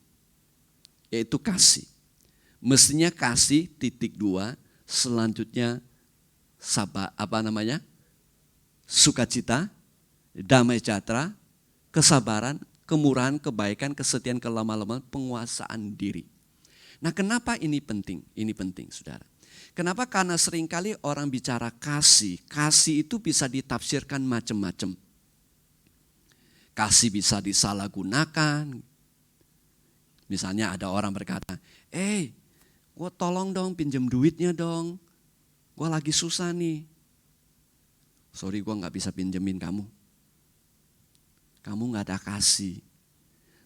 Yaitu kasih. Mestinya kasih (2), selanjutnya sabar, sukacita, damai sejahtera, kesabaran, kemurahan, kebaikan, kesetiaan, kelemah lembutan, penguasaan diri. Nah kenapa ini penting? Ini penting saudara. Kenapa? Karena seringkali orang bicara kasih. Kasih itu bisa ditafsirkan macam-macam. Kasih bisa disalahgunakan. Misalnya ada orang berkata, gue tolong dong pinjam duitnya dong. Gue lagi susah nih. Sorry gue gak bisa pinjemin kamu. Kamu gak ada kasih.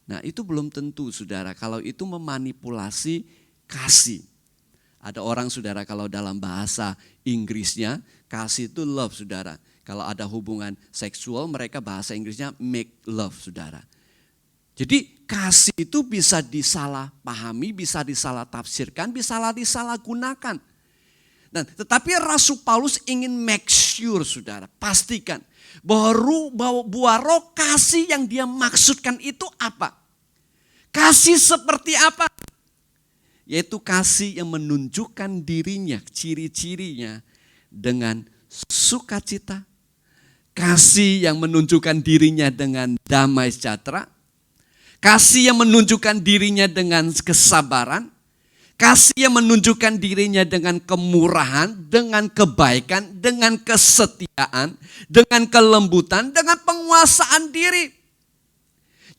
Nah itu belum tentu saudara. Kalau itu memanipulasi kasih. Ada orang saudara kalau dalam bahasa Inggrisnya kasih itu love saudara. Kalau ada hubungan seksual mereka bahasa Inggrisnya make love saudara. Jadi kasih itu bisa disalahpahami, bisa disalah tafsirkan, bisa disalahgunakan. Nah, tetapi Rasul Paulus ingin make sure saudara, pastikan bahwa buah roh kasih yang dia maksudkan itu apa? Kasih seperti apa? Yaitu kasih yang menunjukkan dirinya, ciri-cirinya dengan sukacita. Kasih yang menunjukkan dirinya dengan damai sejahtera. Kasih yang menunjukkan dirinya dengan kesabaran. Kasih yang menunjukkan dirinya dengan kemurahan, dengan kebaikan, dengan kesetiaan, dengan kelembutan, dengan penguasaan diri.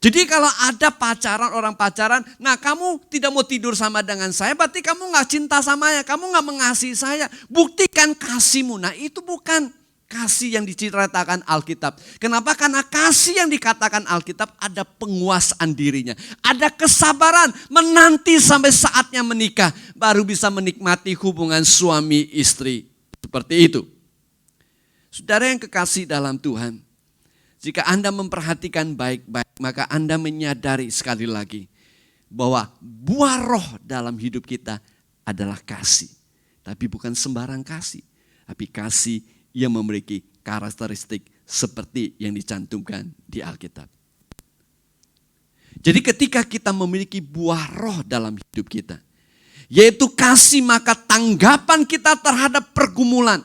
Jadi kalau ada pacaran, orang pacaran, nah kamu tidak mau tidur sama dengan saya, berarti kamu gak cinta sama saya, kamu gak mengasihi saya. Buktikan kasihmu. Nah itu bukan kasih yang diceritakan Alkitab. Kenapa? Karena kasih yang dikatakan Alkitab ada penguasaan dirinya. Ada kesabaran menanti sampai saatnya menikah. Baru bisa menikmati hubungan suami istri. Seperti itu. Saudara yang kekasih dalam Tuhan. Jika Anda memperhatikan baik-baik, maka Anda menyadari sekali lagi bahwa buah roh dalam hidup kita adalah kasih. Tapi bukan sembarang kasih. Tapi kasih yang memiliki karakteristik seperti yang dicantumkan di Alkitab. Jadi ketika kita memiliki buah roh dalam hidup kita, yaitu kasih, maka tanggapan kita terhadap pergumulan,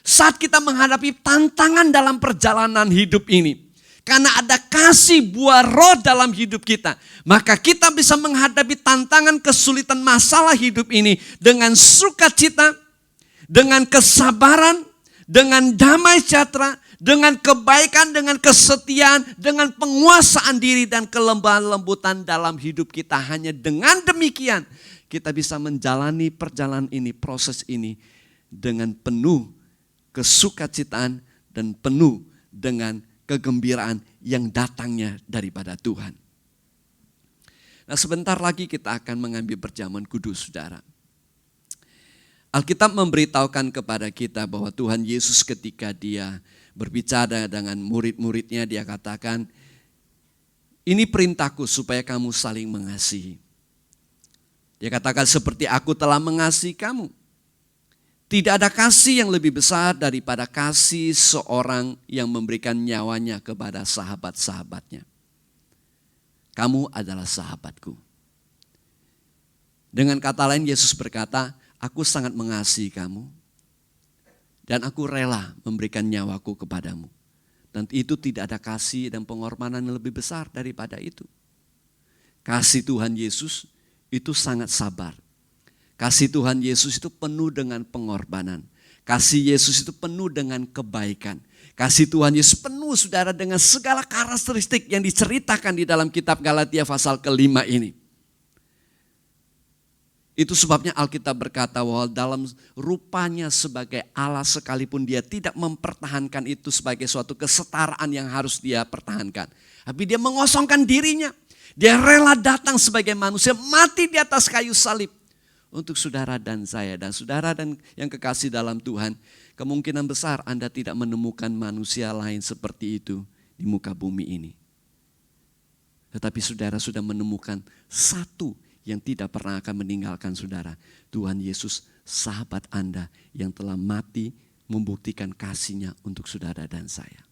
saat kita menghadapi tantangan dalam perjalanan hidup ini, karena ada kasih buah roh dalam hidup kita, maka kita bisa menghadapi tantangan, kesulitan, masalah hidup ini dengan sukacita, dengan kesabaran, dengan damai sejahtera, dengan kebaikan, dengan kesetiaan, dengan penguasaan diri dan kelembahan lembutan dalam hidup kita. Hanya dengan demikian kita bisa menjalani perjalanan ini, proses ini dengan penuh kesukacitaan dan penuh dengan kegembiraan yang datangnya daripada Tuhan. Nah, sebentar lagi kita akan mengambil perjamuan kudus, saudara. Alkitab memberitahukan kepada kita bahwa Tuhan Yesus ketika dia berbicara dengan murid-muridnya, dia katakan, ini perintahku supaya kamu saling mengasihi. Dia katakan seperti aku telah mengasihi kamu. Tidak ada kasih yang lebih besar daripada kasih seorang yang memberikan nyawanya kepada sahabat-sahabatnya. Kamu adalah sahabatku. Dengan kata lain Yesus berkata, aku sangat mengasihi kamu dan aku rela memberikan nyawaku kepadamu. Dan itu tidak ada kasih dan pengorbanan yang lebih besar daripada itu. Kasih Tuhan Yesus itu sangat sabar. Kasih Tuhan Yesus itu penuh dengan pengorbanan. Kasih Yesus itu penuh dengan kebaikan. Kasih Tuhan Yesus penuh, saudara, dengan segala karakteristik yang diceritakan di dalam kitab Galatia pasal ke-5 ini. Itu sebabnya Alkitab berkata bahwa dalam rupanya sebagai Allah sekalipun dia tidak mempertahankan itu sebagai suatu kesetaraan yang harus dia pertahankan. Tapi dia mengosongkan dirinya. Dia rela datang sebagai manusia, mati di atas kayu salib. Untuk saudara dan saya dan saudara dan yang kekasih dalam Tuhan, kemungkinan besar Anda tidak menemukan manusia lain seperti itu di muka bumi ini. Tetapi saudara sudah menemukan satu yang tidak pernah akan meninggalkan saudara. Tuhan Yesus, sahabat Anda yang telah mati membuktikan kasih-Nya untuk saudara dan saya.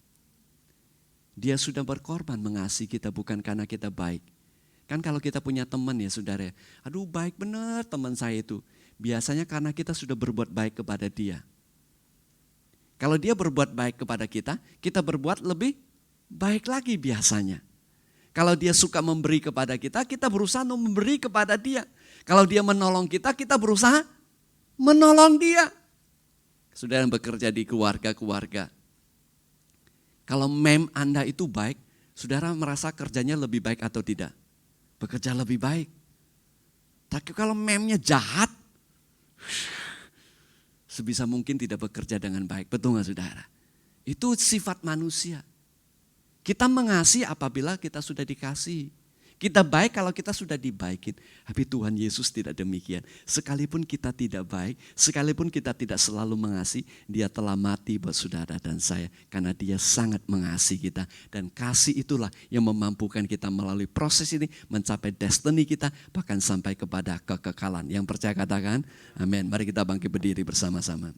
Dia sudah berkorban mengasihi kita bukan karena kita baik. Kan kalau kita punya teman ya saudara, aduh baik benar teman saya itu. Biasanya karena kita sudah berbuat baik kepada dia. Kalau dia berbuat baik kepada kita berbuat lebih baik lagi biasanya. Kalau dia suka memberi kepada kita berusaha memberi kepada dia. Kalau dia menolong kita berusaha menolong dia. Saudara yang bekerja di keluarga-keluarga. Kalau mem Anda itu baik, saudara merasa kerjanya lebih baik atau tidak? Bekerja lebih baik. Tapi kalau memnya jahat, sebisa mungkin tidak bekerja dengan baik. Betul gak saudara? Itu sifat manusia. Kita mengasihi apabila kita sudah dikasihi. Kita baik kalau kita sudah dibaikin. Tapi Tuhan Yesus tidak demikian. Sekalipun kita tidak baik, sekalipun kita tidak selalu mengasihi, dia telah mati buat saudara dan saya. Karena dia sangat mengasihi kita. Dan kasih itulah yang memampukan kita melalui proses ini mencapai destiny kita, bahkan sampai kepada kekekalan. Yang percaya katakan, amin. Mari kita bangkit berdiri bersama-sama.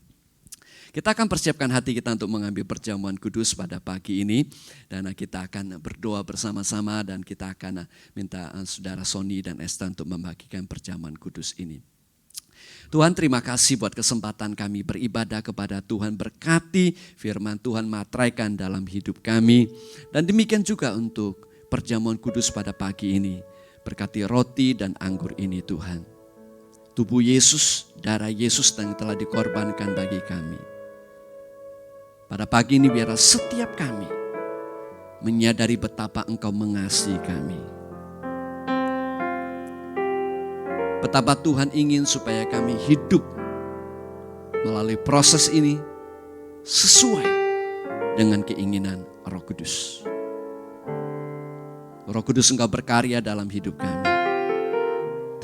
Kita akan persiapkan hati kita untuk mengambil perjamuan kudus pada pagi ini. Dan kita akan berdoa bersama-sama dan kita akan minta saudara Sony dan Esther untuk membagikan perjamuan kudus ini. Tuhan, terima kasih buat kesempatan kami beribadah kepada Tuhan. Berkati firman Tuhan, matraikan dalam hidup kami. Dan demikian juga untuk perjamuan kudus pada pagi ini. Berkati roti dan anggur ini Tuhan. tubuh Yesus, darah Yesus yang telah dikorbankan bagi kami. Pada pagi ini biarlah setiap kami menyadari betapa Engkau mengasihi kami. Betapa Tuhan ingin supaya kami hidup melalui proses ini sesuai dengan keinginan Roh Kudus. Roh Kudus, Engkau berkarya dalam hidup kami.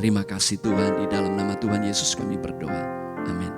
Terima kasih Tuhan, di dalam nama Tuhan Yesus kami berdoa. Amin.